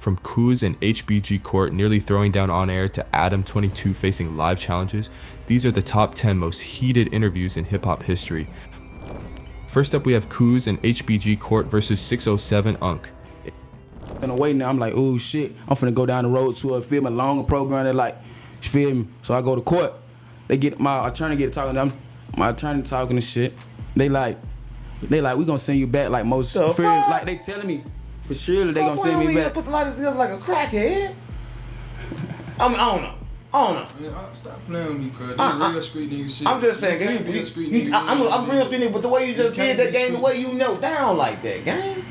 From Kuz and HBG Court nearly throwing down on air to Adam22 facing live challenges, these are the top 10 most heated interviews in hip-hop history. First up we have Kuz and HBG Court versus 607 Unk. In a way now, I'm like, oh shit, I'm finna go down the road to a film, a longer program. They're like, you feel me? So I go to court. They get my attorney talking to them. My attorney talking and shit. They like, we gonna send you back like most. Like they telling me for sure they gonna send me back. Put the light together like a crackhead. I don't know. Yeah, stop playing with me, cuz. This real street nigga shit. I'm just saying, you gang. real street nigga. I'm real street nigga, but the way you just did that game, the way you knelt down like that, gang.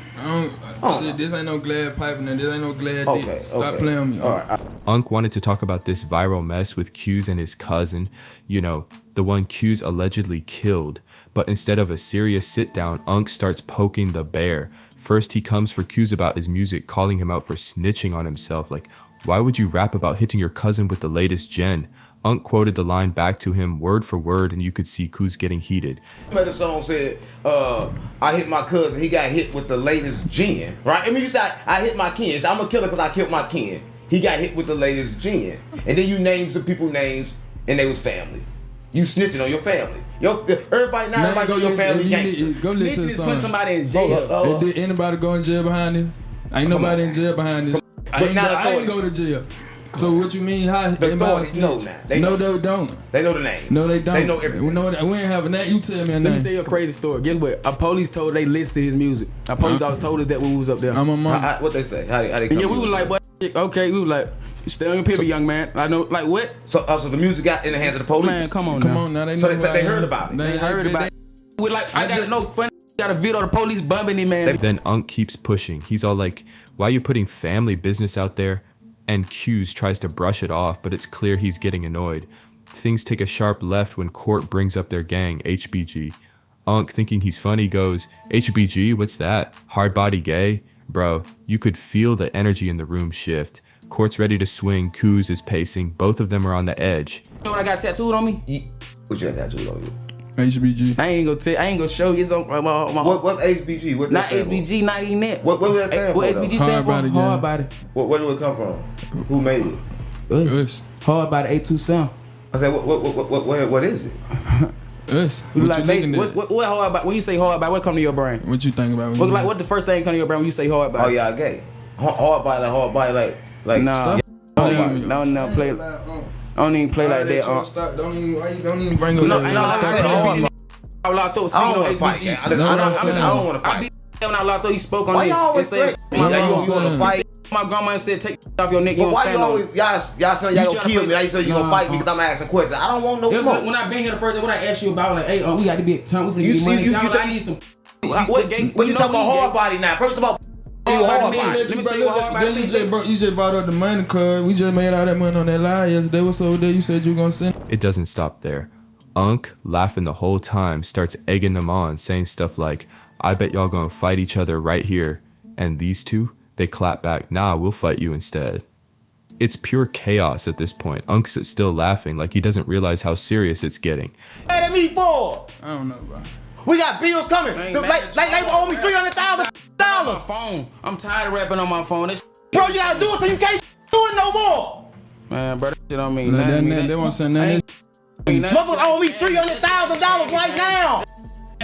Shit, this ain't no glad piping and this ain't no glad dick. Stop Okay. playing with me. All right. Unk wanted to talk about this viral mess with Kuz and his cousin, you know, the one Kuz allegedly killed. But instead of a serious sit down, Unk starts poking the bear. First he comes for Kuz about his music, calling him out for snitching on himself. Like, why would you rap about hitting your cousin with the latest gen? Unk quoted the line back to him word for word, and you could see Kuz getting heated. The song said, I hit my cousin, he got hit with the latest gen, right? I mean, you said, I hit my kin. I'm a killer because I killed my kin. He got hit with the latest gen. And then you named some people names, and they was family. You snitching on your family. Everybody know your family gangster. Go listen to Snitching the is song. putting somebody in jail. Did anybody go in jail behind this? Ain't nobody in jail behind this. I ain't go to jail. So what you mean? How The everybody authorities know snitch? now. They No, know. they don't. They know the name. No, they don't. They know everything. We ain't have a name. You tell me a Let me name. tell you a crazy story. Guess what? Our police told they listed his music. Our police always told us that when we was up there. I'm a mom. What they say? How they come And yeah, we to was it? like, what? Okay, we was like, you stay on your paper, young man. I know, like what? So the music got in the hands of the police. Man, come on Come now. on now. They So know they who said they I am. heard about it. They heard about it. We like, I got no funny. Got a video of the police bumping him, man. Then Unk keeps pushing. He's all like, why are you putting family business out there? And Kuz tries to brush it off, but it's clear he's getting annoyed. Things take a sharp left when Court brings up their gang, HBG. Unk, thinking he's funny, goes, HBG, what's that? Hard body gay? Bro, you could feel the energy in the room shift. Court's ready to swing, Kuz is pacing, both of them are on the edge. You know what I got tattooed on me? What you got tattooed on you? HBG. I ain't gonna show you. It's on my What's HBG? What not that stand HBG, not even that. What was that stand What for, HBG though? stand for? Hard body, Hard body. for? Where did it come from? Who made it? Us. Hard body 82 sound. I said, what is it? Us. You What like you bass? looking at? What hard body? When you say hard body, what come to your brain? What you think about? What the first thing come to your brain when you say hard Oh, body? y'all gay. Hard body, like. Nah, Stop. no, play. I don't even play like that. Stop. Don't even bring up No, that. and I locked up. I Speaking don't on want to fight. HBG. I don't want to I fight. be when I locked up. He spoke on Why this. y'all always It said, threaten me? You want to fight? my grandma said, take off your neck. You But don't why stand you on always it. y'all saying y'all You gonna tryna kill play- me? Now you say you gonna fight me because I'm asking questions. I don't want no It was smoke. like when I been here the first day, what I asked you about, like, hey, we got to be at time. We finna You get see, money. you- I was you- like, I need some. What gang? But you talking about hard body now? First of all, you hard body. Let me tell you what hard body Then is. you just brought up the money, cuz we just made all that money on that lie yesterday. What's over there? You said you gonna send. It doesn't stop there. Unk, laughing the whole time, starts egging them on, saying stuff like, I bet y'all gonna fight each other right here. And these two, they clap back, nah, we'll fight you instead. It's pure chaos at this point. Unk's still laughing like he doesn't realize how serious it's getting. What at me for? I don't know, bro. We got bills coming. Ain't They mad at you. owe me $300,000. On my phone. I'm tired of rapping on my phone. This Bro, you gotta do it so you can't do it no more. man, bro, that shit don't mean Nah, nothing. they won't send nothing. Motherfuckers owe me $300,000 right now.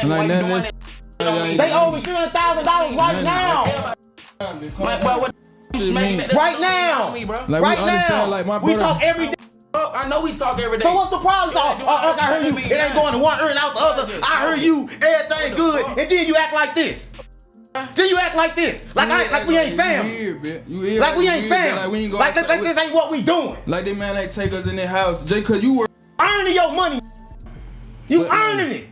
Like that. They owe me $300,000 right now. Like, bro, what Shit mean- Right now. Me, bro. Like Right we understand, now. like my We brother. talk every day. Bro, I know we talk every day. So what's the problem? Yeah, I heard you. It ain't going to one ear and out the other. I heard you. Everything good, and then you act like this. Then you act like this. Like we ain't family. Like we ain't family. Like we ain't Like this ain't what we doing. Like they man like take us in their house. Jay, cause you were Earning your money. You earning it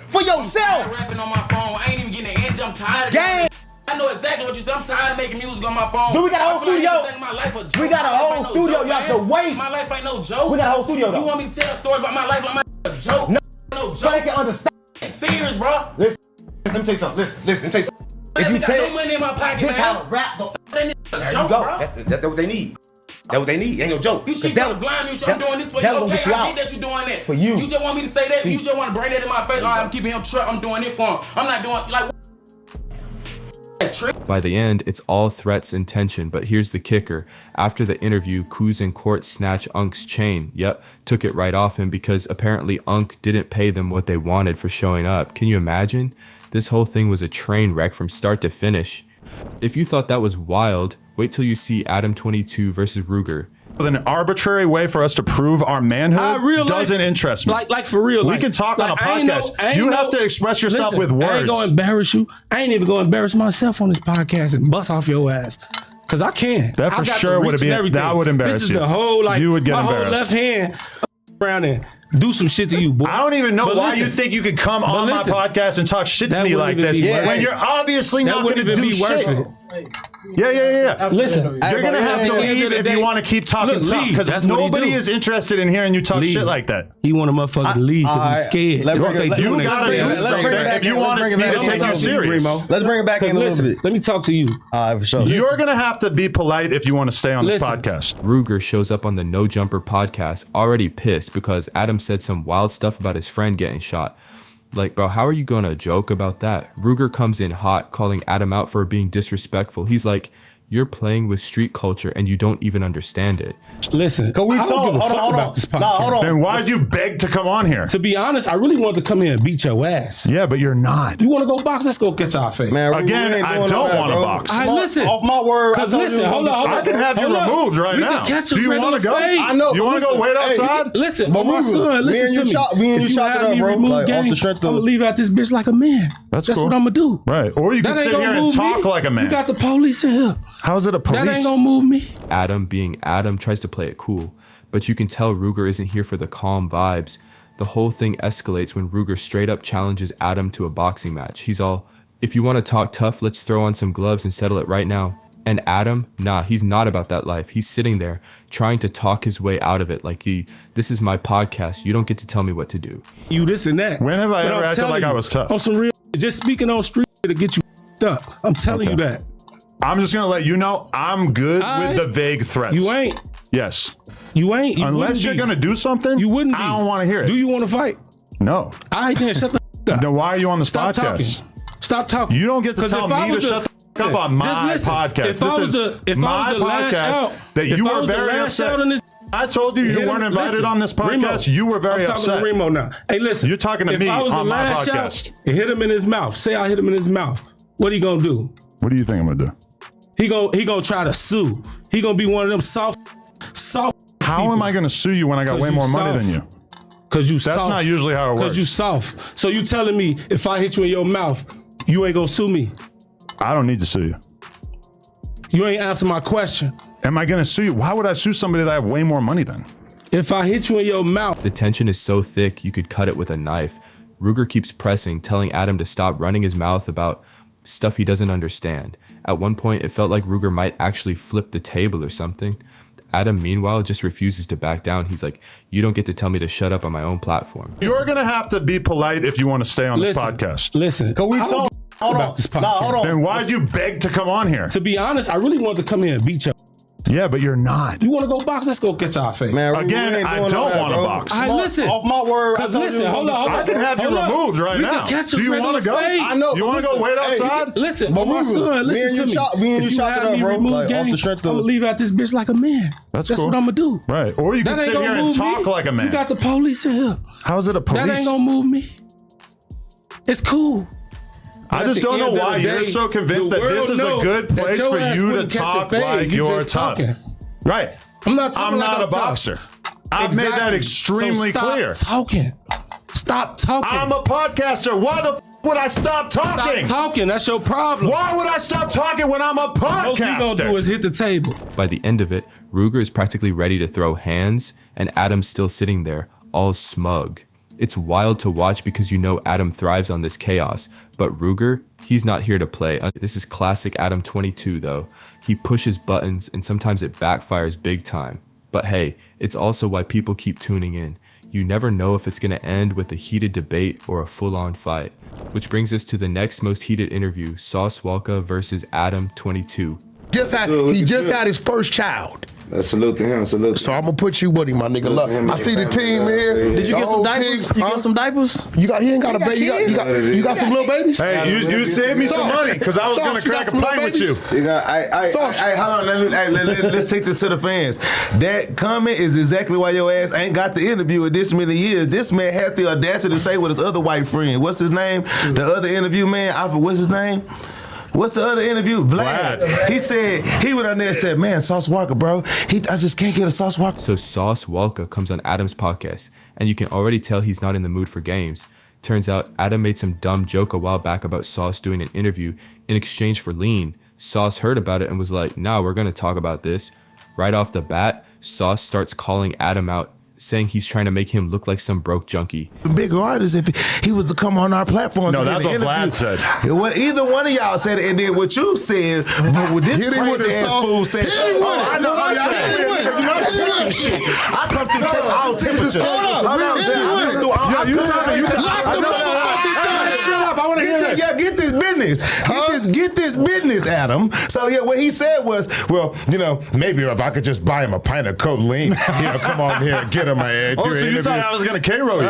for I'm yourself. rapping on my phone. I ain't even getting an inch. I'm tired of Gang. it. I know exactly what you said. I'm tired of making music on my phone. Dude, we got a whole I feel like studio. you think my life a joke. We got a My life whole ain't no studio. joke, You have man. to wait. My life ain't no joke. We got a whole studio You though. want me to tell a story about my life like my a joke? No So they joke. can understand. It's serious, bro. Listen, let me tell you something. Listen, let me tell you something. I If you got no tell money in my pocket, this how man. to rap, though. That nigga a There joke, you go. bro. That's what they need. That's what they need. Ain't no joke. You keep trying to blind me. I'm doing this for you. that gonna Okay, get you I out. get that you doing that. For you. You just want me to say that. You just want to bring that in my face. All right, I'm keeping him truck. I'm doing it for him. I'm not doing like. By the end, it's all threats and tension, but here's the kicker. After the interview, Kuz and Court snatch Unk's chain. Yep, took it right off him because apparently Unk didn't pay them what they wanted for showing up. Can you imagine? This whole thing was a train wreck from start to finish. If you thought that was wild, wait till you see Adam 22 versus Ruger. An arbitrary way for us to prove our manhood doesn't interest me. Like for real. We can talk on a podcast. You have to express yourself with words. I ain't gonna embarrass you. I ain't even gonna embarrass myself on this podcast and bust off your ass. Cause I can. That for sure would be that would embarrass you. This is the whole you would get my embarrassed. whole left hand around and do some shit to you, boy. I don't even know why you think you could come on my podcast and talk shit to me like this when you're obviously not going to do shit. Yeah. Listen, you're going to have to leave if you want to keep talking tough because nobody is interested in hearing you talk shit like that. He want a motherfucker to leave because he's scared. You got to do something if you want me to take you serious. Let's bring it back in a little bit. Let me talk to you. For sure. You're going to have to be polite if you want to stay on this podcast. Ruger shows up on the No Jumper podcast already pissed because Adam said some wild stuff about his friend getting shot. Like, bro, how are you gonna joke about that? Ruger comes in hot, calling Adam out for being disrespectful. He's like, you're playing with street culture and you don't even understand it. Listen, can we I don't give a fuck about this podcast. Then why'd you beg to come on here? To be honest, I really wanted to come here and beat your ass. Yeah, but you're not. You want to go box? Let's go get y'all face. Man, again, I don't want to box. Listen, off my word. Because listen, hold on. I can have you removed right now. Do you want to go? I know. You want to go wait outside? Listen, but my son, listen to me. Me and you shot it up, bro. Like off the strength of. I'm gonna leave out this bitch like a man. That's cool. what I'm gonna do. Right. Or you can sit here and talk like a man. You got the police in here. How is it a police? That ain't gonna move me. Adam, being Adam, tries to play it cool, but you can tell Ruger isn't here for the calm vibes. The whole thing escalates when Ruger straight up challenges Adam to a boxing match. He's all, if you want to talk tough, let's throw on some gloves and settle it right now. And Adam, nah, he's not about that life. He's sitting there trying to talk his way out of it like this is my podcast. You don't get to tell me what to do. You this and that. When have I ever acted like I was tough? On some real, just speaking on street to get you up. I'm telling you that. I'm just going to let you know I'm good with the vague threats. You ain't. Yes. You ain't. Unless you're going to do something, you wouldn't be. I don't want to hear it. Do you want to fight? No. All right, then shut the up. Then why are you on the Stop podcast? Talking. Stop talking. You don't get to tell me to shut the fuck up on my podcast. This is my podcast that you were very upset. I told you you weren't invited on this podcast. Remo, you were very upset. I'm talking to Remo now. Hey, listen. You're talking to me on my podcast. And hit him in his mouth. Say I hit him in his mouth. What he gonna do? What do you think I'm gonna do? He gonna try to sue. He gonna be one of them soft. How people. am I gonna sue you when I got way more money than you? Cause you That's soft. not usually how it works. Cause you soft. So you telling me if I hit you in your mouth, you ain't gonna sue me? I don't need to sue you. You ain't answer my question. Am I gonna sue you? Why would I sue somebody that I have way more money than? If I hit you in your mouth. The tension is so thick you could cut it with a knife. Ruger keeps pressing, telling Adam to stop running his mouth about stuff he doesn't understand. At one point, it felt like Ruger might actually flip the table or something. Adam, meanwhile, just refuses to back down. He's like, you don't get to tell me to shut up on my own platform. You're going to have to be polite if you want to stay on this podcast. Listen. Can we talk about this podcast? Hold on. Then why'd you beg to come on here? To be honest, I really wanted to come here and beat you. Yeah, but you're not. You want to go box? Let's go get y'all face. Man, again, I don't want to box. I listen. Off my word. Cause listen, hold on. I can have you removed right now. Do you want to go? I know. You want to go wait outside? Listen, but my son, listen to me. Me and you shot it up, bro. Like off the strength of. I'm gonna leave out this bitch like a man. That's cool. What I'm gonna do. Right. Or you can sit here and talk like a man. You got the police in here. How is it a police? That ain't gonna move me. It's cool. I just don't know why you're so convinced that this is a good place for you to talk like you're tough. Right. I'm not a boxer. I've made that extremely clear. Stop talking. I'm a podcaster. Why the would I stop talking? Stop talking. That's your problem. Why would I stop talking when I'm a podcaster? All you gonna do is hit the table. By the end of it, Ruger is practically ready to throw hands, and Adam's still sitting there, all smug. It's wild to watch because you know Adam thrives on this chaos, but Ruger, he's not here to play. This is classic Adam 22 though. He pushes buttons and sometimes it backfires big time. But hey, it's also why people keep tuning in. You never know if it's going to end with a heated debate or a full-on fight. Which brings us to the next most heated interview, Sauce Walka versus Adam 22. He just had his first child. Salute to him. Salute. So I'm gonna put you with him, my nigga. Look, I see the team here. Did you get some diapers? You got some diapers? He ain't got a baby. You got some little babies? Hey, you saved me some money because I was gonna crack a pint with you. Hold on. Let's take this to the fans. That comment is exactly why your ass ain't got the interview in this many years. This man had the audacity to say with his other white friend. What's his name? The other interview man. What's his name? What's the other interview? Vlad. He said, he went on there and said, man, Sauce Walka, bro. I just can't get a Sauce Walka. So Sauce Walka comes on Adam's podcast, and you can already tell he's not in the mood for games. Turns out Adam made some dumb joke a while back about Sauce doing an interview in exchange for lean. Sauce heard about it and was like, nah, we're going to talk about this. Right off the bat, Sauce starts calling Adam out, saying he's trying to make him look like some broke junkie. Bigger artist if he was to come on our platform. No, that's what Vlad said. Well, either one of y'all said it, and then what you said, but with this crazy ass fool said, I know what I said. I come through check all temperatures. Shut up, I want to hear this. Yeah, get this business. Get this business, Adam. So yeah, what he said was, well, maybe if I could just buy him a pint of cold lean, come on here and get him my head. So you thought I was going to K-roll you?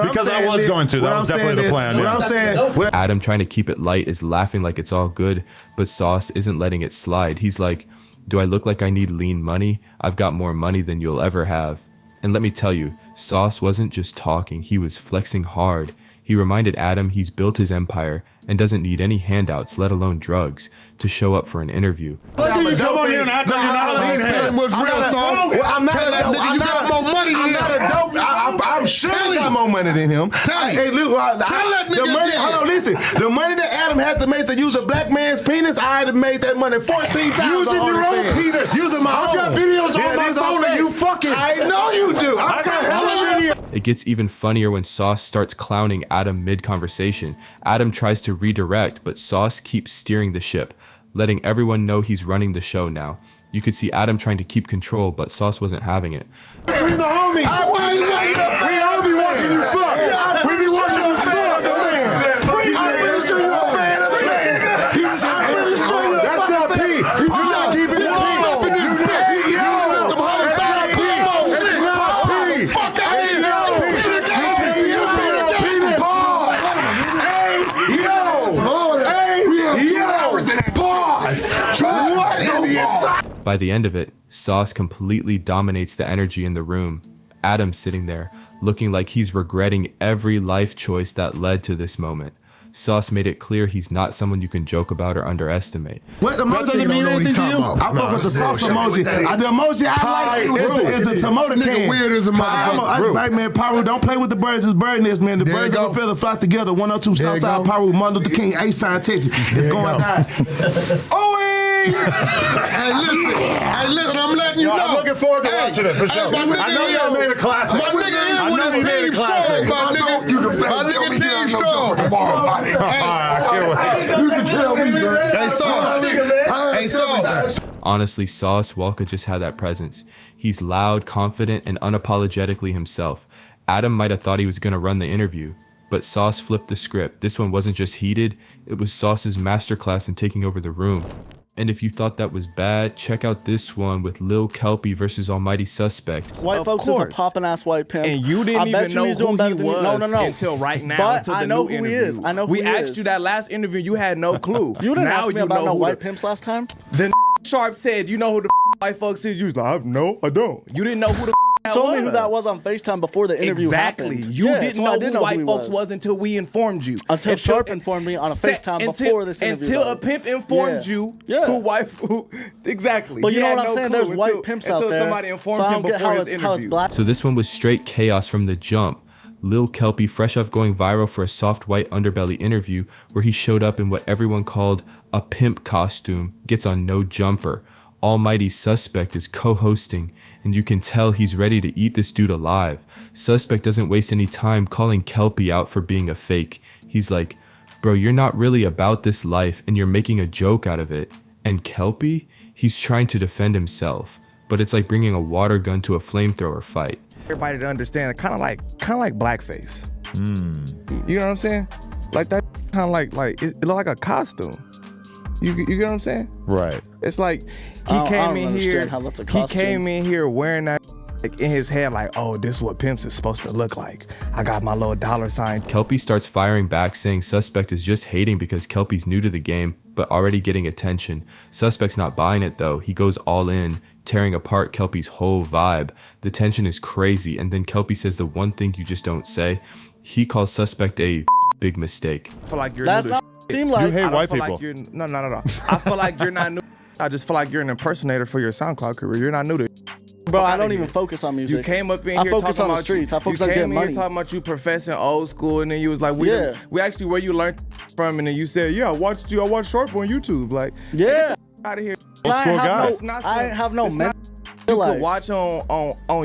Because I was going to. That was definitely the plan. What I'm saying. Adam, trying to keep it light, is laughing like it's all good, but Sauce isn't letting it slide. He's like, do I look like I need lean money? I've got more money than you'll ever have. And let me tell you, Sauce wasn't just talking, he was flexing hard. He reminded Adam he's built his empire and doesn't need any handouts, let alone drugs, to show up for an interview. Come on here and act like you're not a lean head. What's real, Sauce? I'm not a dope. You got more money than him. I'm not a dope. I'm sure I got more money than him. Hey, look, the money. Hold on, listen. The money that Adam had to make to use a black man's penis, I had to make that money 14 times. Using your own penis. Using my own. I got videos on my phone and you fucking. I know you do. I got hella videos. It gets even funnier when Sauce starts clowning Adam mid-conversation. Adam tries to redirect, but Sauce keeps steering the ship, letting everyone know he's running the show now. You could see Adam trying to keep control, but Sauce wasn't having it. Bring the homies. We all be watching you fuck. We be watching you fuck. I'm pretty sure you're a fan of the man. That's not P. You're not keeping it P. By the end of it, Sauce completely dominates the energy in the room. Adam's sitting there, looking like he's regretting every life choice that led to this moment. Sauce made it clear he's not someone you can joke about or underestimate. What doesn't mean anything to you? I fuck with the sauce emoji. The emoji I like is the tomato can. Weird as a motherfucker. Right, man, Paru, don't play with the birds. It's bird nest, man. The birds of the feather flock together. 102 Southside Paru, Martin Luther King, A-Sign, Texas. It's going down. Hey, listen, I'm letting you know. I'm looking forward to watching it, for sure. I know you made a classic. My nigga here with his team strong, my nigga team strong. You can tell me, bro. Hey, Sauce. Honestly, Sauce Walka just had that presence. He's loud, confident, and unapologetically himself. Adam might have thought he was going to run the interview, but Sauce flipped the script. This one wasn't just heated, it was Sauce's masterclass in taking over the room. And if you thought that was bad, check out this one with Lil Kelpie versus Almighty Suspect. White folks is a poppin' ass white pimp. And you didn't even know who he was until right now. But until the I know new who interview. he is. I know who we he asked is. you that last interview. You had no clue. You didn't now ask me you about know no who white pimps last time. Then Sharp said, you know who the white folks is. You was like, no, I don't. You didn't know who the that told was. me who that was on FaceTime before the interview happened. Exactly. You didn't know who white folks was until we informed you. Until Sharp informed me on a FaceTime before this interview. Until a pimp informed you who exactly. But you know what I'm saying? There's white pimps out there. Until somebody informed him before his interview. So this one was straight chaos from the jump. Lil Kelpie, fresh off going viral for a soft white underbelly interview where he showed up in what everyone called a pimp costume, gets on no jumper. Almighty Suspect is co-hosting, and you can tell he's ready to eat this dude alive. Suspect doesn't waste any time calling Kelpie out for being a fake. He's like, bro, you're not really about this life, and you're making a joke out of it. And Kelpie, he's trying to defend himself, but it's like bringing a water gun to a flamethrower fight. Everybody to understand, kind of like blackface. You know what I'm saying? Like that, kind of like it looked like a costume. You get what I'm saying? Right. It's like he I came don't in understand here. how that's a He costume. came in here wearing that like in his head, like, oh, this is what pimps is supposed to look like. I got my little dollar sign. Kelpie starts firing back, saying Suspect is just hating because Kelpie's new to the game, but already getting attention. Suspect's not buying it though. He goes all in, tearing apart Kelpie's whole vibe. The tension is crazy, and then Kelpie says the one thing you just don't say. He calls Suspect a big mistake. I feel like you're That's new to not seem like. You hate I don't white feel people. like you're no. I feel like you're not new. I just feel like you're an impersonator for your SoundCloud career. You're not new to Bro, I outta don't here. even focus on music. You came up in I here focus talking on the about streets. I focus you on came getting in here money. talking about you professing old school, and then you was like, we actually where you learned from, and then you said, yeah, I watched Sharp on YouTube. Like, Yeah. out of here. Old school guy. It's not I have no it's men. not- You could watch on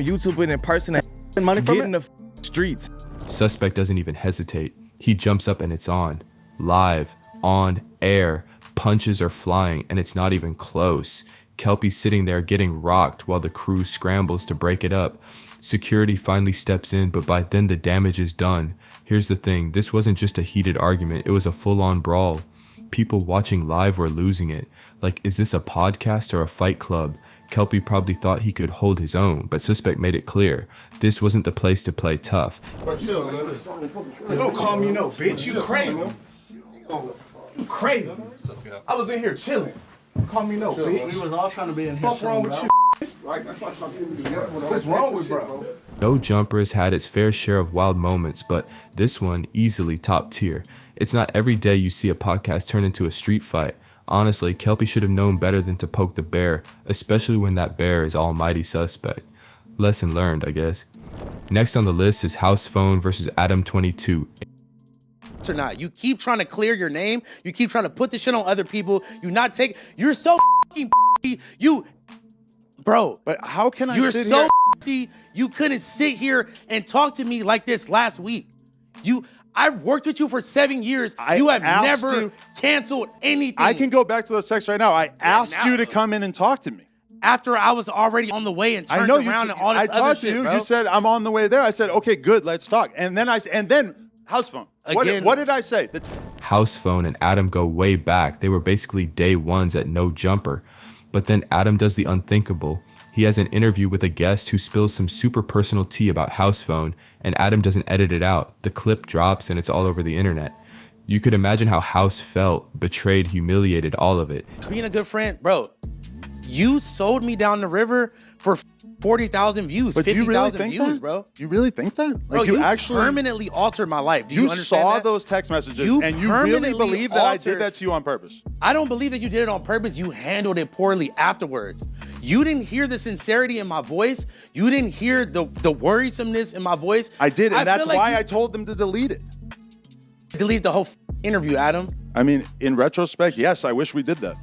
YouTube and in person and money from get in it. the streets. Suspect doesn't even hesitate. He jumps up and it's on. Live, on air, punches are flying, and it's not even close. Kelpie's sitting there getting rocked while the crew scrambles to break it up. Security finally steps in, but by then the damage is done. Here's the thing, this wasn't just a heated argument, it was a full-on brawl. People watching live were losing it. Like, is this a podcast or a fight club? Kelpie probably thought he could hold his own, but Suspect made it clear. This wasn't the place to play tough. Don't call me no bitch. You crazy. You crazy. I was in here chilling. Call me no bitch. We was all trying to be in here. What's wrong with you? What's wrong with bro? No Jumper has had its fair share of wild moments, but this one easily top tier. It's not every day you see a podcast turn into a street fight. Honestly, Kelpie should have known better than to poke the bear, especially when that bear is almighty Suspect. Lesson learned, I guess. Next on the list is House Phone versus Adam 22. Or not. You keep trying to clear your name. You keep trying to put this shit on other people. You're so fucking you, bro. But how can I You're sit so here? you couldn't sit here and talk to me like this last week. I've worked with you for 7 years. You have never canceled anything. I can go back to those texts right now. I asked you to come in and talk to me. After I was already on the way and turned around and all this I other talked shit, to you. bro. You said I'm on the way there. I said okay, good, let's talk. And then House Phone. Again. What did I say? House Phone and Adam go way back. They were basically day ones at No Jumper. But then Adam does the unthinkable. He has an interview with a guest who spills some super personal tea about House Phone, and Adam doesn't edit it out. The clip drops and it's all over the internet. You could imagine how House felt, betrayed, humiliated, all of it. Being a good friend, bro, you sold me down the river for 40,000 views, But you really 50,000 think views, that? bro. You really think that? Like Bro, you you actually permanently altered my life. Do you understand saw that? those text messages and you really permanently believe that I did altered- that to you on purpose. I don't believe that you did it on purpose. You handled it poorly afterwards. You didn't hear the sincerity in my voice. You didn't hear the worrisomeness in my voice. I did, and that's feel like why you I told them to delete it. delete the whole interview, Adam. I mean, in retrospect, yes, I wish we did that.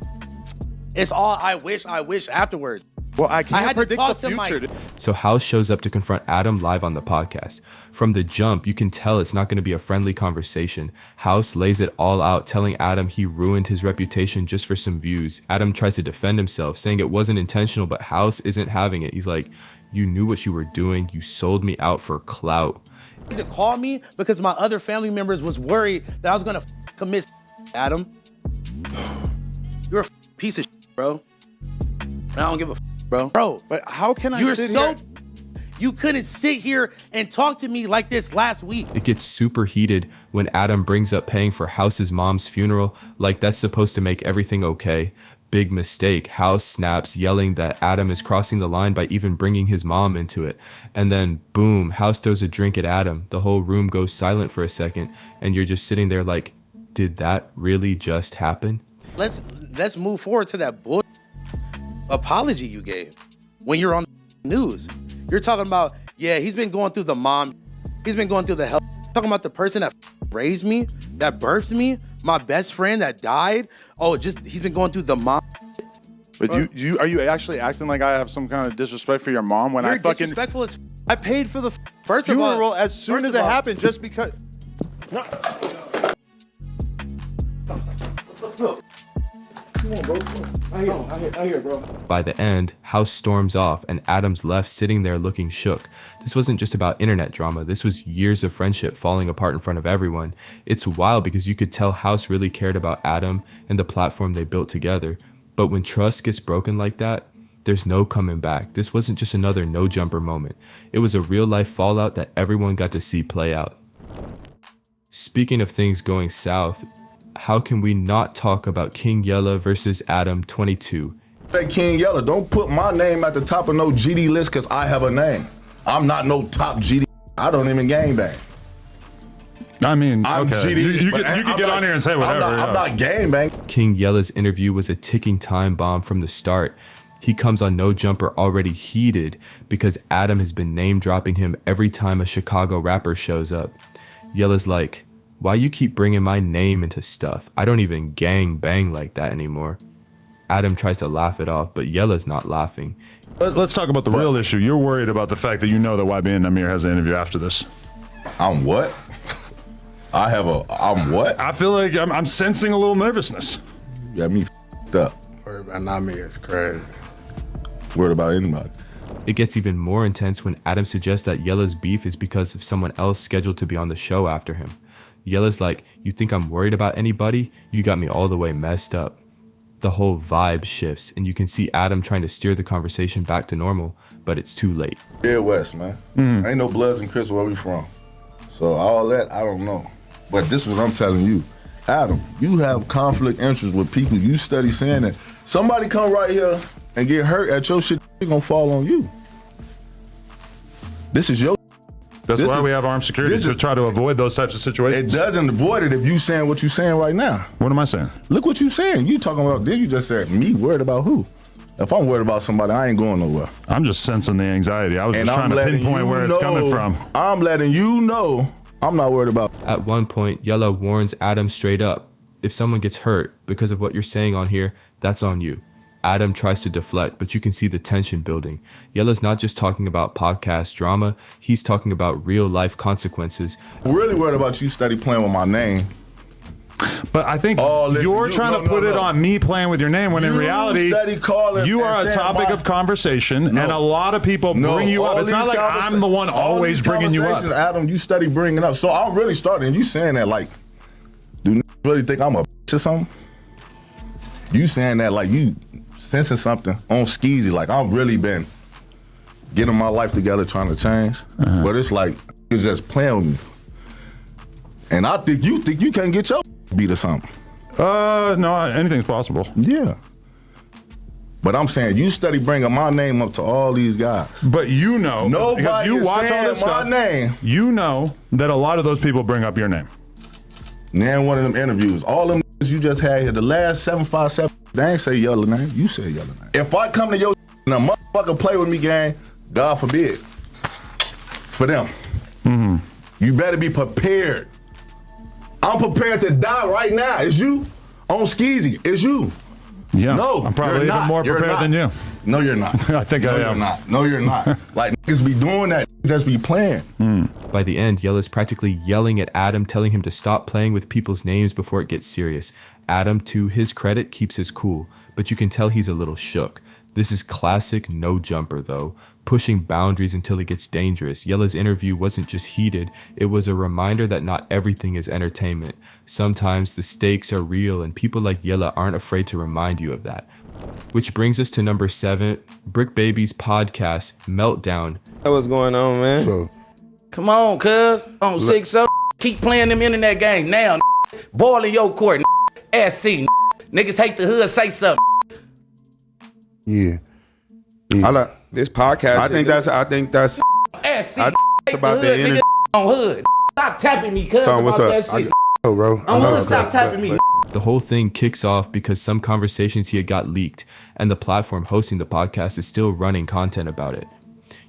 It's all I wish afterwards. Well, I can't had to predict talk the to future. So House shows up to confront Adam live on the podcast. From the jump, you can tell it's not going to be a friendly conversation. House lays it all out, telling Adam he ruined his reputation just for some views. Adam tries to defend himself, saying it wasn't intentional, but House isn't having it. He's like, you knew what you were doing. You sold me out for clout. To call me because my other family members was worried that I was gonna commit. Adam, you're a piece of shit, bro. I don't give a bro. But how can I You're sit so here? you couldn't sit here and talk to me like this last week. It gets super heated when Adam brings up paying for House's mom's funeral, like that's supposed to make everything okay. Big mistake. House snaps, yelling that Adam is crossing the line by even bringing his mom into it. And then, boom, House throws a drink at Adam. The whole room goes silent for a second, and you're just sitting there like, did that really just happen? Let's move forward to that bull apology you gave when you're on the news. You're talking about, yeah, he's been going through the mom. He's been going through the hell. Talking about the person that raised me, that birthed me, my best friend that died. Oh, he's been going through the mom. But you are you actually acting like I have some kind of disrespect for your mom when You're I fucking disrespectful as I paid for the First of all- funeral as soon first as of it all- happened just because. Come on, bro. I hear, bro. By the end, House storms off and Adam's left sitting there looking shook. This wasn't just about internet drama, this was years of friendship falling apart in front of everyone. It's wild because you could tell House really cared about Adam and the platform they built together. But when trust gets broken like that, there's no coming back. This wasn't just another no jumper moment. It was a real life fallout that everyone got to see play out. Speaking of things going south, how can we not talk about King Yella versus Adam 22? Hey, King Yella, don't put my name at the top of no GD list because I have a name. I'm not no top GD. I don't even gangbang. I mean, I'm okay. GD, You could get on here and say whatever. I'm not gangbang. King Yella's interview was a ticking time bomb from the start. He comes on No Jumper already heated because Adam has been name dropping him every time a Chicago rapper shows up. Yella's like, why you keep bringing my name into stuff? I don't even gang bang like that anymore. Adam tries to laugh it off, but Yella's not laughing. Let's talk about the real issue. You're worried about the fact that you know that YB and Amir has an interview after this. I'm what? I'm what? I feel like I'm sensing a little nervousness. You got me f***ed up. Worried about Namir, it's crazy. Worried about anybody. It gets even more intense when Adam suggests that Yella's beef is because of someone else scheduled to be on the show after him. Yella's like, you think I'm worried about anybody? You got me all the way messed up. The whole vibe shifts, and you can see Adam trying to steer the conversation back to normal, but it's too late. Midwest, man. Ain't no Bloods and Crips where we from. So all that, I don't know. But this is what I'm telling you. Adam, you have conflict interest with people. You study saying that. Somebody come right here and get hurt at your shit, it's gonna fall on you. This is your. That's why we have armed security, to try to avoid those types of situations. It doesn't avoid it if you saying what you saying right now. What am I saying? Look what you saying. You talking about, then you just said, me worried about who? If I'm worried about somebody, I ain't going nowhere. I'm just sensing the anxiety. I was just trying to pinpoint where it's coming from. I'm letting you know I'm not worried about. At one point, Yella warns Adam straight up, if someone gets hurt because of what you're saying on here, that's on you. Adam tries to deflect, but you can see the tension building. Yella's not just talking about podcast drama, he's talking about real life consequences. I'm really worried about you steady playing with my name. But I think you're trying to put it on me playing with your name when in reality, you are a topic of conversation and a lot of people bring you up. It's not like I'm the one always bringing you up. Adam, you steady bringing up. So I'm really starting, you saying that like, do you really think I'm a bitch or something? You saying that like you sensing something on skeezy, like I've really been getting my life together trying to change, but it's like you're just playing with me. And I think you can't get your beat or something. No, anything's possible. Yeah. But I'm saying you steady bringing my name up to all these guys. But you know, because you watch all this stuff, name. You know that a lot of those people bring up your name. Now in one of them interviews, all them you just had here, the last 757, they ain't say Yella name, you say Yella name. If I come to your and a motherfucker play with me, gang, God forbid, for them, you better be prepared. I'm prepared to die right now. It's you on Skeezy. It's you. Yeah. No, I'm probably even more prepared than you. No, you're not. I think I am. You're not. No, you're not. Like niggas be doing that. Just be playing. By the end, Yella's practically yelling at Adam, telling him to stop playing with people's names before it gets serious. Adam, to his credit, keeps his cool, but you can tell he's a little shook. This is classic No Jumper, though, pushing boundaries until it gets dangerous. Yella's interview wasn't just heated, it was a reminder that not everything is entertainment. Sometimes the stakes are real, and people like Yella aren't afraid to remind you of that. Which brings us to number 7, Brick Baby's podcast, Meltdown. What's going on, man? So, come on, cuz. On 6-0. Keep playing them internet games now. Ball in your court. SC. Niggas hate the hood. Say something. Yeah. I like this podcast. I think that's SC. about the energy. On hood. Stop tapping me, cuz. Tom, what's about up? that shit. Oh, bro. I'm gonna stop tapping me. The whole thing kicks off because some conversations he had got leaked, and the platform hosting the podcast is still running content about it.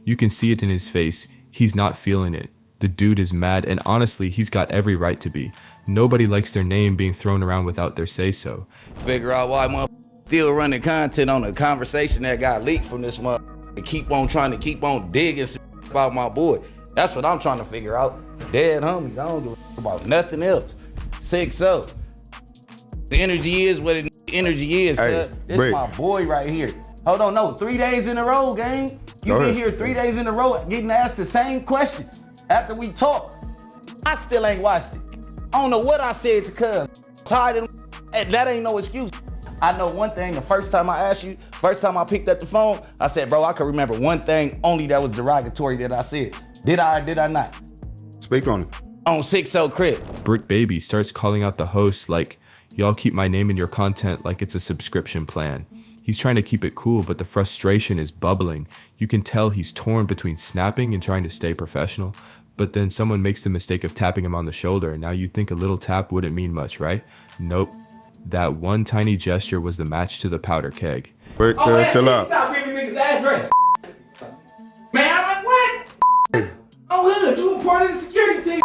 You can see it in his face. He's not feeling it. The dude is mad, and honestly, he's got every right to be. Nobody likes their name being thrown around without their say-so. Figure out why motherfuckers still running content on a conversation that got leaked from this motherfucker and keep on digging about my boy. That's what I'm trying to figure out. Dead homies, I don't give a about nothing else. 6-0. The energy is what it energy is, Hey, cuz. This Brick. my boy right here. Hold on, no, 3 days in a row, gang. You Go been ahead. here 3 days in a row getting asked the same question after we talk. I still ain't watched it. I don't know what I said to cuz. Tired of that ain't no excuse. I know one thing, the first time I asked you, first time I picked up the phone, I said, bro, I can remember one thing only that was derogatory that I said. Did I or did I not? Speak on it. On 6-0 Crib. Brick Baby starts calling out the hosts like, y'all keep my name in your content like it's a subscription plan. He's trying to keep it cool, but the frustration is bubbling. You can tell he's torn between snapping and trying to stay professional. But then someone makes the mistake of tapping him on the shoulder, and now you think a little tap wouldn't mean much, right? Nope. That one tiny gesture was the match to the powder keg. Brick, chill out. Stop giving niggas address. Man, I'm like, what? I'm hood. You a part of the security team.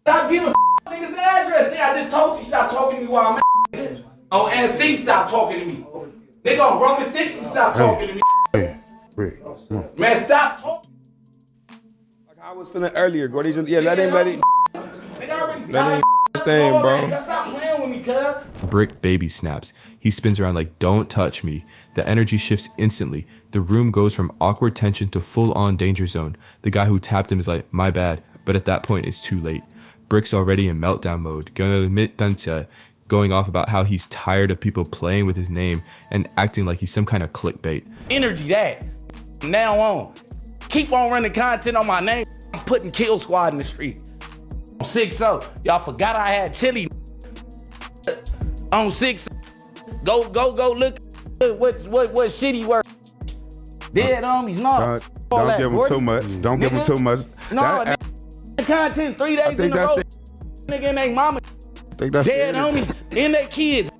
Stop giving niggas the address. Nigga, I just told you stop talking to me while I'm at. On NC, stop talking to me. Nigga, on Roman 60, stop talking to me. Hey, Brick, come on. Man, stop talking. Like I was feeling earlier, Gordy. Just, yeah, let anybody. Nigga, I already Let tired. him thing, bro. Stop playing with me, cuz. Brick Baby snaps. He spins around like, don't touch me. The energy shifts instantly. The room goes from awkward tension to full-on danger zone. The guy who tapped him is like, my bad. But at that point, it's too late. Brick's already in meltdown mode. Gonna admit Dante, going off about how he's tired of people playing with his name and acting like he's some kind of clickbait. Energy that. From now on. Keep on running content on my name. I'm putting Kill Squad in the street. On 6-0. Y'all forgot I had chili. On 6. Go look what shit he work. Dead homies, no. Don't give him too much. Don't give him too much. No, content 3 days in a row. Nigga and they mama. Dead homies and their kids.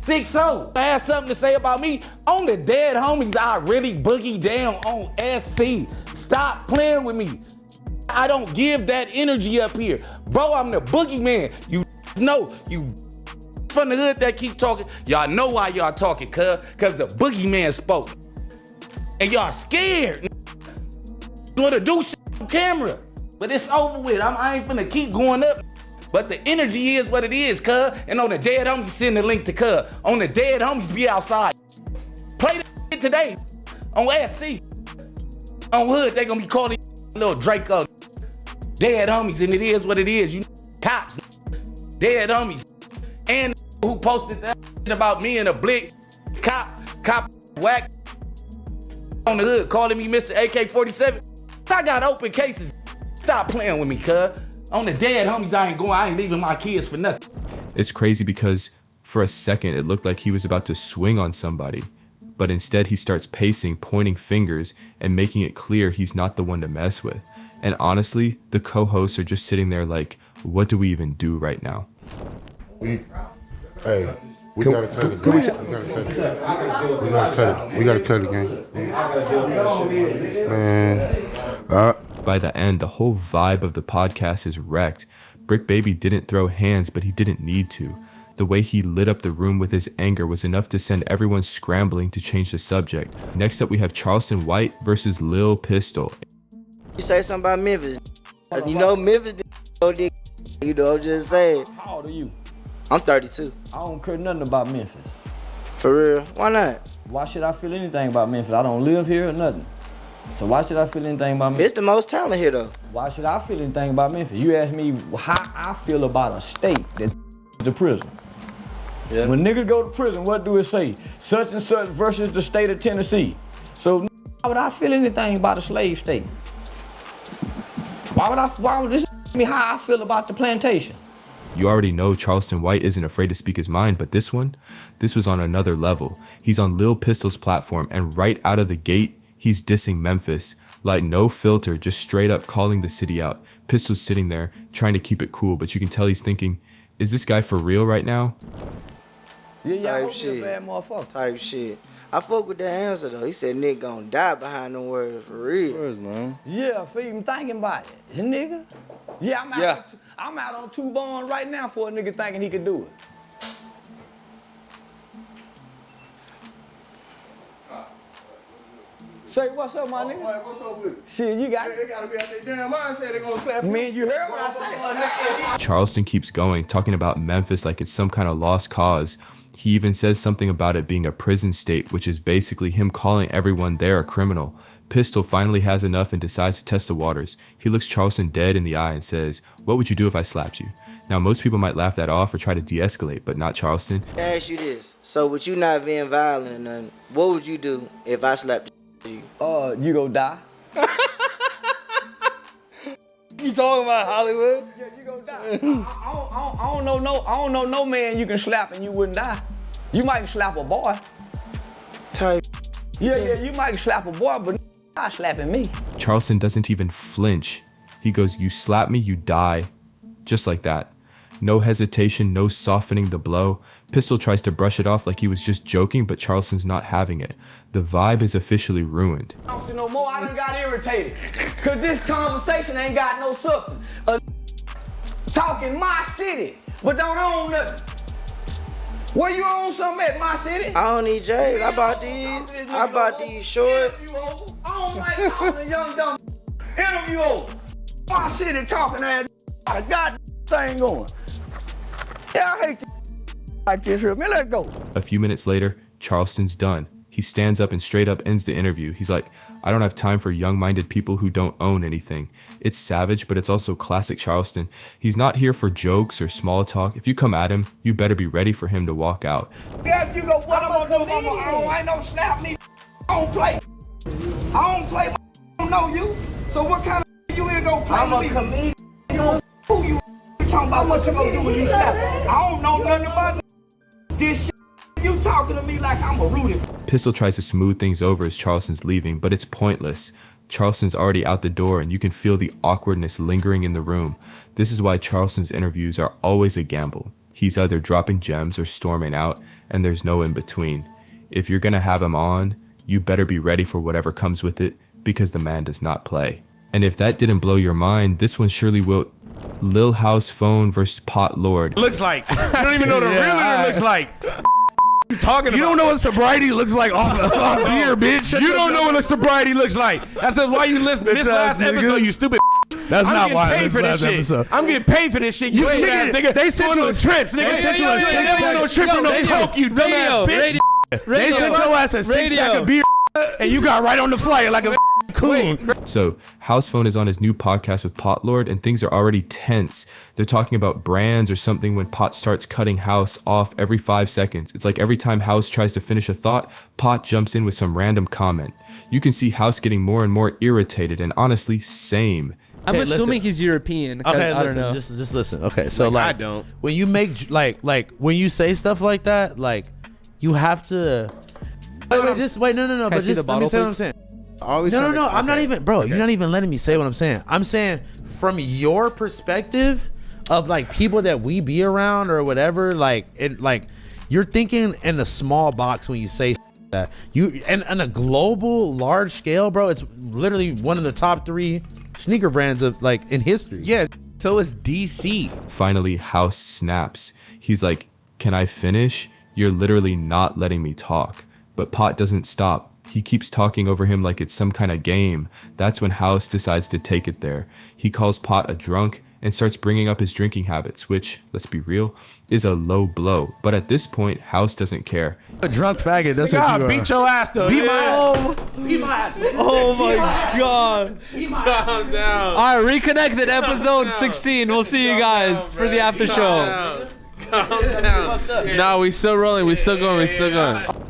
6-0. I had something to say about me. On the dead homies, I really boogie down on SC. Stop playing with me. I don't give that energy up here. Bro, I'm the boogeyman. You know, you from the hood that keep talking. Y'all know why y'all talking, cuz the boogeyman spoke. And y'all scared. Wanna do shit on camera. But it's over with. I ain't finna keep going up. But the energy is what it is, cuz. And on the dead homies, send the link to cuz. On the dead homies, be outside. Play that shit today on SC. On hood, they gonna be calling little Draco. Dead homies, and it is what it is. You cops. Dead homies. And who posted that about me and a blick cop whack on the hood calling me Mr. AK-47. I got open cases. Stop playing with me, cuz. On the dead homies, I ain't leaving my kids for nothing. It's crazy because for a second it looked like he was about to swing on somebody, but instead he starts pacing, pointing fingers, and making it clear he's not the one to mess with. And honestly, the co-hosts are just sitting there like, what do we even do right now? We gotta cut it. We gotta cut it, gang. Man. By the end, the whole vibe of the podcast is wrecked. Brick Baby didn't throw hands, but he didn't need to. The way he lit up the room with his anger was enough to send everyone scrambling to change the subject. Next up, we have Charleston White versus Lil Pistol. You say something about Memphis. You know Memphis, you know, I'm just saying. How old are you? I'm 32. I don't care nothing about Memphis. For real? Why not? Why should I feel anything about Memphis? I don't live here or nothing. So why should I feel anything about Memphis? It's the most talent here, though. Why should I feel anything about Memphis? You ask me how I feel about a state that's the prison. Yeah. When niggas go to prison, what do it say? Such and such versus the state of Tennessee. So why would I feel anything about a slave state? Why would this me how I feel about the plantation? You already know Charleston White isn't afraid to speak his mind, but this was on another level. He's on Lil Pistol's platform, and right out of the gate, he's dissing Memphis. Like no filter, just straight up calling the city out. Pistol's sitting there, trying to keep it cool, but you can tell he's thinking, is this guy for real right now? Yeah, type shit. Bad motherfucker. Type shit. I fuck with that answer though. He said nigga gonna die behind them words for real. Words, man. Yeah, for even thinking about it. This nigga. Yeah, I'm out on 2 bonds right now for a nigga thinking he could do it. Say what's up, my nigga? Right, what's up with it? Shit, you got it. They gotta be out there damn mind said they gonna slap you. Man, you heard what I said. Charleston keeps going, talking about Memphis like it's some kind of lost cause. He even says something about it being a prison state, which is basically him calling everyone there a criminal. Pistol finally has enough and decides to test the waters. He looks Charleston dead in the eye and says, "What would you do if I slapped you?" Now, most people might laugh that off or try to de-escalate, but not Charleston. I ask you this. So with you not being violent or nothing, what would you do if I slapped you? You go die. You talking about Hollywood? Yeah, you gonna die. I don't know no man you can slap and you wouldn't die. You might slap a boy. Type. Yeah, you might slap a boy, but not slapping me. Charleston doesn't even flinch. He goes, "You slap me, you die." Just like that. No hesitation, no softening the blow. Pistol tries to brush it off like he was just joking, but Charleston's not having it. The vibe is officially ruined. No more, I done got irritated. Cause this conversation ain't got no substance. Talking my city, but don't own nothing. Where you own something at my city? I don't need J's. I bought these shorts. I don't like talking to young dumb. Interview over. My city talking ass. Got a goddamn thing going. Yeah, I hate like this here. Man, let's go. A few minutes later, Charleston's done. He stands up and straight up ends the interview. He's like, "I don't have time for young-minded people who don't own anything." It's savage, but it's also classic Charleston. He's not here for jokes or small talk. If you come at him, you better be ready for him to walk out. Yeah, you know what I'm gonna do? I ain't no slap me. I don't play. I don't know you. So what kind of you ain't gonna play I'm me? a comedian. You know who you talking about? What you gonna do when you slap? I don't know nothing about this shit. You talking to me like I'm a Rudy. Pistol tries to smooth things over as Charleston's leaving, but it's pointless. Charleston's already out the door and you can feel the awkwardness lingering in the room. This is why Charleston's interviews are always a gamble. He's either dropping gems or storming out, and there's no in between. If you're gonna have him on, you better be ready for whatever comes with it, because the man does not play. And if that didn't blow your mind, this one surely will. Lil House Phone versus Pot Lord. Looks like. You don't even know what the realtor looks like. You talking about? You don't know what sobriety looks like off beer, bitch. You don't know what a sobriety looks like. That's why you listen to this last episode, you stupid. That's not why I'm getting paid for this shit. I'm getting paid for this shit. You nigga, they sent you on trips, nigga. They sent you on a trip for no coke, you dumbass bitch. They sent your ass a 6-pack of beer, and you got right on the flyer like a coon. So, House Phone is on his new podcast with Pot Lord, and things are already tense. They're talking about brands or something when Pot starts cutting House off every 5 seconds. It's like every time House tries to finish a thought, Pot jumps in with some random comment. You can see House getting more and more irritated, and honestly, same. I'm assuming he's European. Okay, I don't know. Just listen. Okay, so like, I don't. When you make like when you say stuff like that, like you have to. Wait, no. But just let me say what I'm saying. No. I'm not even, bro. Okay. You're not even letting me say what I'm saying. I'm saying from your perspective of like people that we be around or whatever. Like you're thinking in a small box when you say that. You and on a global, large scale, bro. It's literally one of the top 3 sneaker brands of like in history. Yeah. So it's DC. Finally, House snaps. He's like, "Can I finish? You're literally not letting me talk." But Pot doesn't stop. He keeps talking over him like it's some kind of game. That's when House decides to take it there. He calls Pot a drunk and starts bringing up his drinking habits, which, let's be real, is a low blow. But at this point, House doesn't care. A drunk faggot, that's what you are. Beat your ass though. Beat my ass. Oh my god. Calm down. All right, reconnected episode 16. We'll see you guys for the after show. Calm down. No, we still rolling. We still going.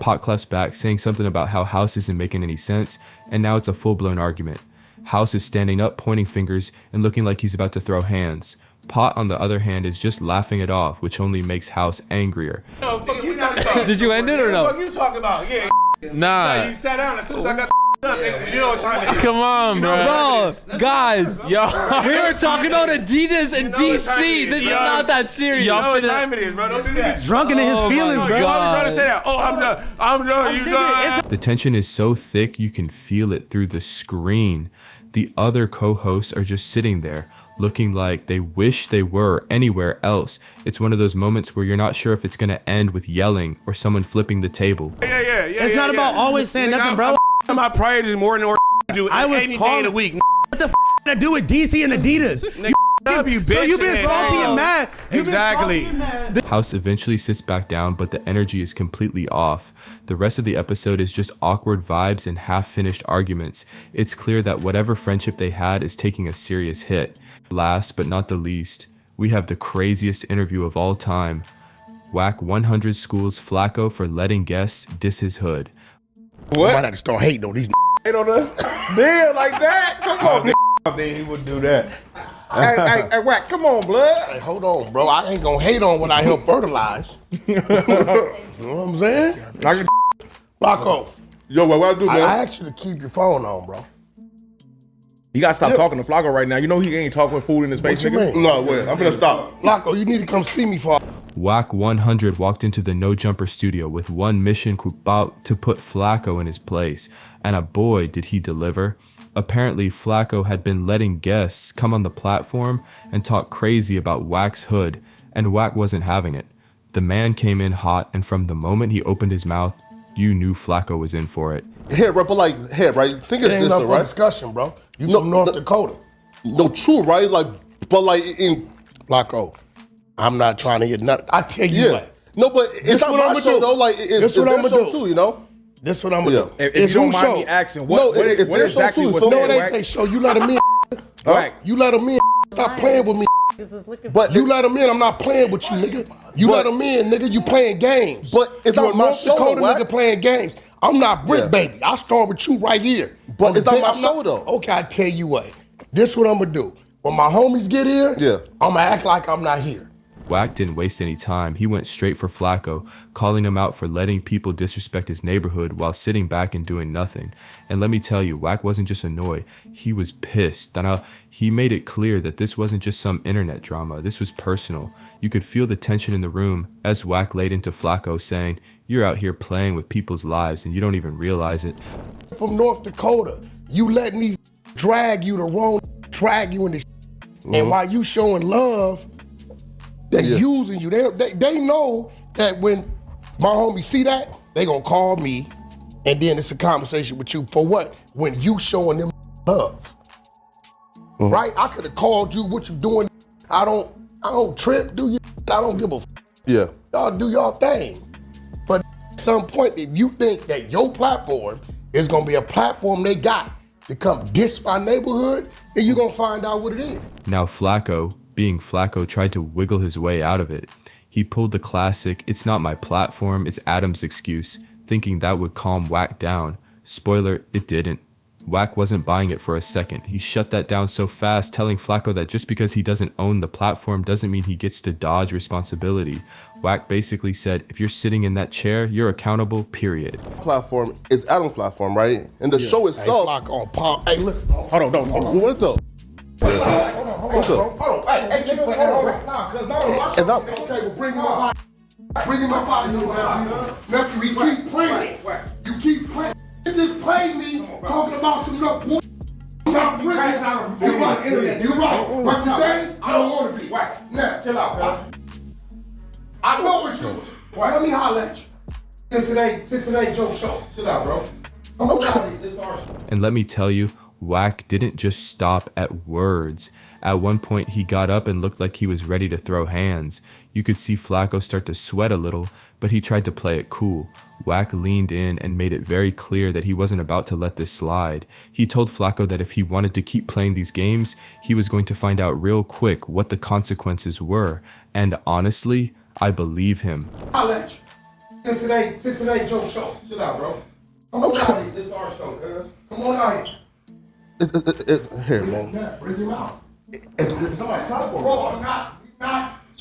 Pot claps back, saying something about how House isn't making any sense, and now it's a full-blown argument. House is standing up, pointing fingers, and looking like he's about to throw hands. Pot, on the other hand, is just laughing it off, which only makes House angrier. No, fuck you talking about? Did you end it or no? What you talking about? Yeah. Nah. You sat down as soon as I got up, nigga. You know what time it is. Come on, bro. Guys, we were talking about Adidas and DC. This is not that serious. You know what time it is, bro. Don't do that. Drunken in his feelings, bro. You always trying to say that. Oh, I'm done. You done. The tension is so thick you can feel it through the screen. The other co-hosts are just sitting there, looking like they wish they were anywhere else. It's one of those moments where you're not sure if it's gonna end with yelling or someone flipping the table. Yeah. It's not about always saying nothing, bro. My priorities more than do I was any day of the week. What the to do with DC and Adidas? you bitch. So you been salty and mad. Exactly. House eventually sits back down, but the energy is completely off. The rest of the episode is just awkward vibes and half-finished arguments. It's clear that whatever friendship they had is taking a serious hit. Last but not the least, we have the craziest interview of all time. Whack 100 schools Flacco for letting guests diss his hood. What? I might have to start hating on these hate on us. Damn, like that? Come on, He would do that. hey, Whack, come on, blood. Hey, hold on, bro. I ain't gonna hate on what I help fertilize. You know what I'm saying? Flacco. Yo, what I do, man? I asked you to keep your phone on, bro. You gotta stop talking to Flacco right now. You know he ain't talking with food in his face. What you mean? No, wait. I'm gonna stop. Flacco, you need to come see me for. Whack 100 walked into the No Jumper studio with one mission about to put Flacco in his place, and boy did he deliver. Apparently, Flacco had been letting guests come on the platform and talk crazy about Whack's hood, and Whack wasn't having it. The man came in hot, and from the moment he opened his mouth, you knew Flacco was in for it. Here, bro, but right? Think of this, though, right? Discussion, bro. You from North Dakota. No, true, right? But in Flacco, I'm not trying to hear nothing. I tell you what. No, but it's not my show, though. It's what I'm gonna do too, you know. This what I'm gonna do. If you don't mind me asking, what exactly was said? No, it ain't their show. You let him in. Right. You let him in. Stop playing with me. But you let him in. I'm not playing with you, nigga. You let him in, nigga. You playing games. But it's not my show, Dakota nigga playing games. I'm not Brick Baby. I start with you right here. But it's not my show, though. Okay, I tell you what. This what I'm gonna do. When my homies get here, I'm gonna act like I'm not here. Whack didn't waste any time. He went straight for Flacco, calling him out for letting people disrespect his neighborhood while sitting back and doing nothing. And let me tell you, Whack wasn't just annoyed. He was pissed. And he made it clear that this wasn't just some internet drama. This was personal. You could feel the tension in the room as Whack laid into Flacco, saying, "You're out here playing with people's lives and you don't even realize it." From North Dakota, you letting these drag you in this and while you showing love, they using you. They know that when my homies see that, they gonna call me, and then it's a conversation with you for what? When you showing them love, right? I could have called you. What you doing? I don't trip. Do you? I don't give a. Y'all do y'all thing. But at some point, if you think that your platform is gonna be a platform they got to come diss my neighborhood, then you gonna find out what it is. Now Flacco, being Flacco, tried to wiggle his way out of it. He pulled the classic, "It's not my platform, it's Adam's" excuse, thinking that would calm Whack down. Spoiler, it didn't. Whack wasn't buying it for a second. He shut that down so fast, telling Flacco that just because he doesn't own the platform doesn't mean he gets to dodge responsibility. Whack basically said, if you're sitting in that chair, you're accountable, period. Platform is Adam's platform, right? And the show itself. Hey, listen. Hold on. What though? Hold on. Hey, okay, well, bring him up. Bring him up, nephew. He keep playing. You keep playing. You just played me talking about some no bull. You're right. But today, I don't want to be. Now, chill out, I know it's yours. Let me holler at you. Since it ain't Joe show. Chill out, bro. I'm trying to start. And let me tell you, Whack didn't just stop at words. At one point, he got up and looked like he was ready to throw hands. You could see Flacco start to sweat a little, but he tried to play it cool. Whack leaned in and made it very clear that he wasn't about to let this slide. He told Flacco that if he wanted to keep playing these games, he was going to find out real quick what the consequences were. And honestly, I believe him. I'll let you. Since it ain't Joe show. Chill out, bro. I'm trying to. This is our show, cuz. Come on out here. Here, man. Bring him out. It's on my platform. Bro, I'm not.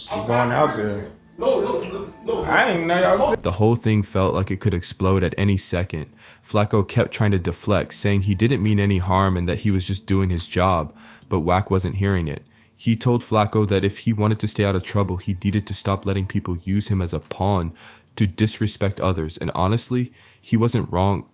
I'm going out there. No. I ain't know y'all. The whole thing felt like it could explode at any second. Flacco kept trying to deflect, saying he didn't mean any harm and that he was just doing his job, but Whack wasn't hearing it. He told Flacco that if he wanted to stay out of trouble, he needed to stop letting people use him as a pawn to disrespect others, and honestly, he wasn't wrong.